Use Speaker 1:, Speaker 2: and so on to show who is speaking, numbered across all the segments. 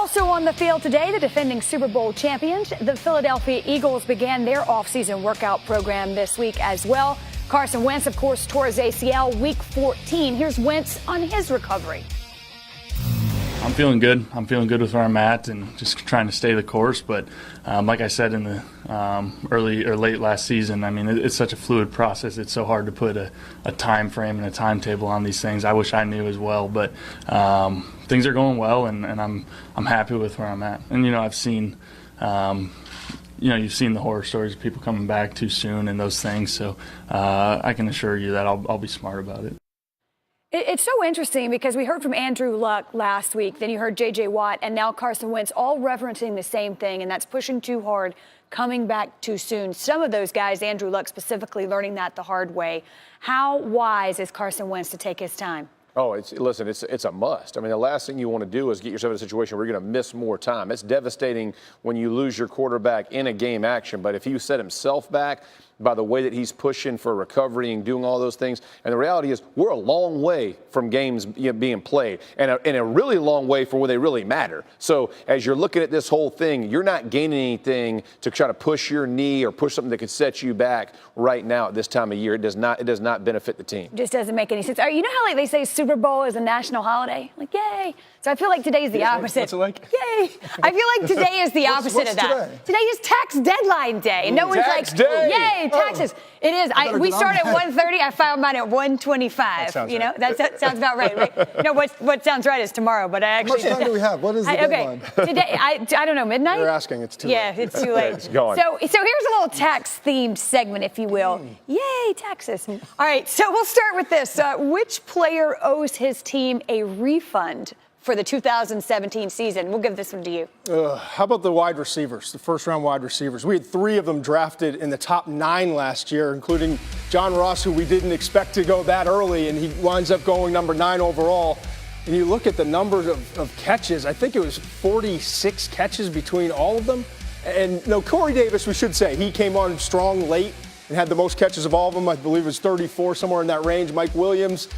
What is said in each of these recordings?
Speaker 1: Also on the field today, the defending Super Bowl champions, the Philadelphia Eagles, began their offseason workout program this week as well. Carson Wentz, of course, tore his ACL week 14. Here's Wentz on his recovery.
Speaker 2: I'm feeling good. I'm feeling good with where I'm at and just trying to stay the course. But like I said in the early or late last season, I mean, it's such a fluid process. It's so hard to put a time frame and a timetable on these things. I wish I knew as well. But things are going well, and I'm happy with where I'm at. And, you know, I've seen you've seen the horror stories of people coming back too soon and those things. So I can assure you that I'll be smart about it.
Speaker 1: It's so interesting because we heard from Andrew Luck last week, then you heard J.J. Watt, and now Carson Wentz, all referencing the same thing, and that's pushing too hard, coming back too soon. Some of those guys, Andrew Luck specifically, learning that the hard way. How wise is Carson Wentz to take his time?
Speaker 3: Oh, it's a must. I mean, the last thing you want to do is get yourself in a situation where you're going to miss more time. It's devastating when you lose your quarterback in a game action, but if he set himself back by the way that he's pushing for recovery and doing all those things, and the reality is we're a long way from games being played and a really long way from where they really matter. So as you're looking at this whole thing, you're not gaining anything to try to push your knee or push something that could set you back right now at this time of year. It does not benefit the team.
Speaker 1: Just doesn't make any sense. You know how they say Super Bowl is a national holiday? Like, yay. So I feel like today is the opposite.
Speaker 4: What's it like?
Speaker 1: Yay. I feel like today is the opposite of that. Today is tax deadline day. And no one's
Speaker 3: tax
Speaker 1: like,
Speaker 3: day.
Speaker 1: yay, taxes. It is. We start at 1:30. I filed mine at 1:25. You know, that sounds about right? No, what sounds right is tomorrow, but I actually.
Speaker 4: How much time do we have? What is the deadline?
Speaker 1: Today, I don't know, midnight?
Speaker 4: You're asking. It's too late.
Speaker 1: Yeah, it's too late.
Speaker 3: It's going.
Speaker 1: So here's a little tax-themed segment, if you will. Yay, taxes. All right, so we'll start with this. Which player owes his team a refund for the 2017 season? We'll give this one to you.
Speaker 4: How about the wide receivers, the first-round wide receivers? We had 3 of them drafted in the top 9 last year, including John Ross, who we didn't expect to go that early, and he winds up going number 9 overall. And you look at the numbers of catches, I think it was 46 catches between all of them. And no, Corey Davis, we should say, he came on strong late and had the most catches of all of them. I believe it was 34, somewhere in that range. Mike Williams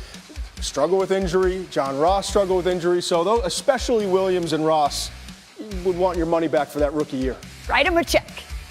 Speaker 4: struggle with injury. John Ross struggled with injury. So especially Williams and Ross would want your money back for that rookie year.
Speaker 1: Write him a check.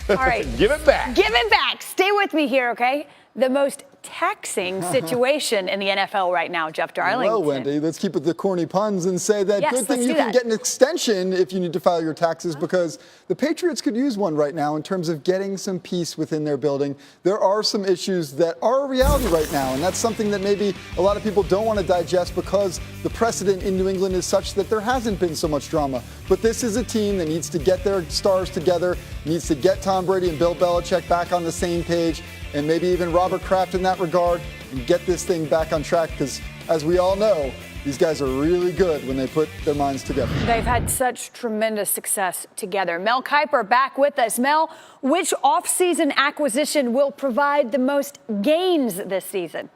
Speaker 1: All right.
Speaker 3: Give it back.
Speaker 1: Give it back. Stay with me here, okay? The most taxing situation in the NFL right now, Jeff Darlington.
Speaker 5: Well, Wendy, let's keep it the corny puns and say that
Speaker 1: Yes,
Speaker 5: good thing
Speaker 1: let's
Speaker 5: you
Speaker 1: do
Speaker 5: can
Speaker 1: that.
Speaker 5: get an extension if you need to file your taxes because the Patriots could use one right now in terms of getting some peace within their building. There are some issues that are a reality right now, and that's something that maybe a lot of people don't want to digest because the precedent in New England is such that there hasn't been so much drama. But this is a team that needs to get their stars together, needs to get Tom Brady and Bill Belichick back on the same page, and maybe even Robert Kraft in that regard, and get this thing back on track because, as we all know, these guys are really good when they put their minds together.
Speaker 1: They've had such tremendous success together. Mel Kiper back with us. Mel, which offseason acquisition will provide the most gains this season?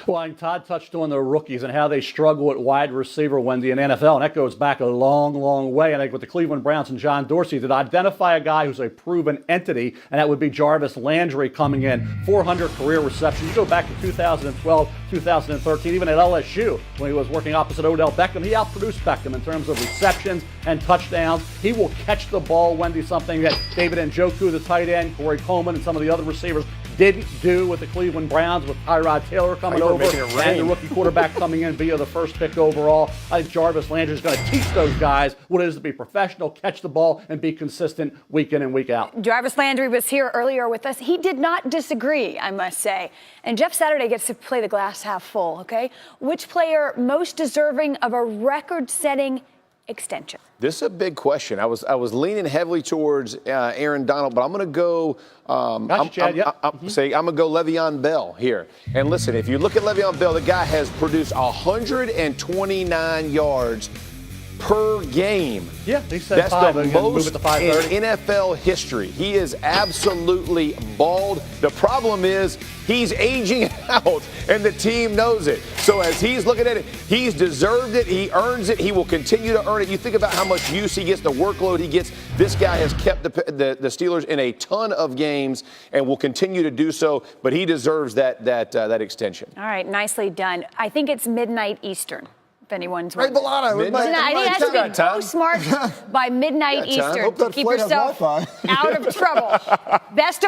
Speaker 6: Well, I think Todd touched on the rookies and how they struggle at wide receiver, Wendy, in NFL, and that goes back a long, long way. And I think with the Cleveland Browns and John Dorsey, that identify a guy who's a proven entity, and that would be Jarvis Landry coming in, 400 career receptions. You go back to 2012, 2013, even at LSU, when he was working opposite Odell Beckham, he outproduced Beckham in terms of receptions and touchdowns. He will catch the ball, Wendy, something that David Njoku, the tight end, Corey Coleman, and some of the other receivers didn't do with the Cleveland Browns, with Tyrod Taylor coming over and the rookie quarterback coming in via the first pick overall. I think Jarvis Landry is going to teach those guys what it is to be professional, catch the ball, and be consistent week in and week out.
Speaker 1: Jarvis Landry was here earlier with us. He did not disagree, I must say. And Jeff Saturday gets to play the glass half full, okay? Which player most deserving of a record-setting extension?
Speaker 3: This is a big question. I was leaning heavily towards Aaron Donald, but I'm going to go. I'm going to go Le'Veon Bell here. And listen, if you look at Le'Veon Bell, the guy has produced 129 yards per game.
Speaker 6: Yeah, he said
Speaker 3: that's
Speaker 6: 5,
Speaker 3: the most
Speaker 6: in
Speaker 3: NFL history. He is absolutely bald. The problem is he's aging out, and the team knows it. So as he's looking at it, he's deserved it. He earns it. He will continue to earn it. You think about how much use he gets, the workload he gets. This guy has kept the Steelers in a ton of games and will continue to do so. But he deserves that extension.
Speaker 1: All right, nicely done. I think it's midnight Eastern. if anyone's
Speaker 5: Hey,
Speaker 1: wondering.
Speaker 5: Balana, with my-
Speaker 1: I think it has to be
Speaker 3: time.
Speaker 1: go smart by midnight
Speaker 3: Yeah, time.
Speaker 1: Eastern
Speaker 5: Hope
Speaker 1: to
Speaker 5: that
Speaker 1: keep
Speaker 5: flight has
Speaker 1: yourself
Speaker 5: Wi-Fi.
Speaker 1: out of trouble. Best of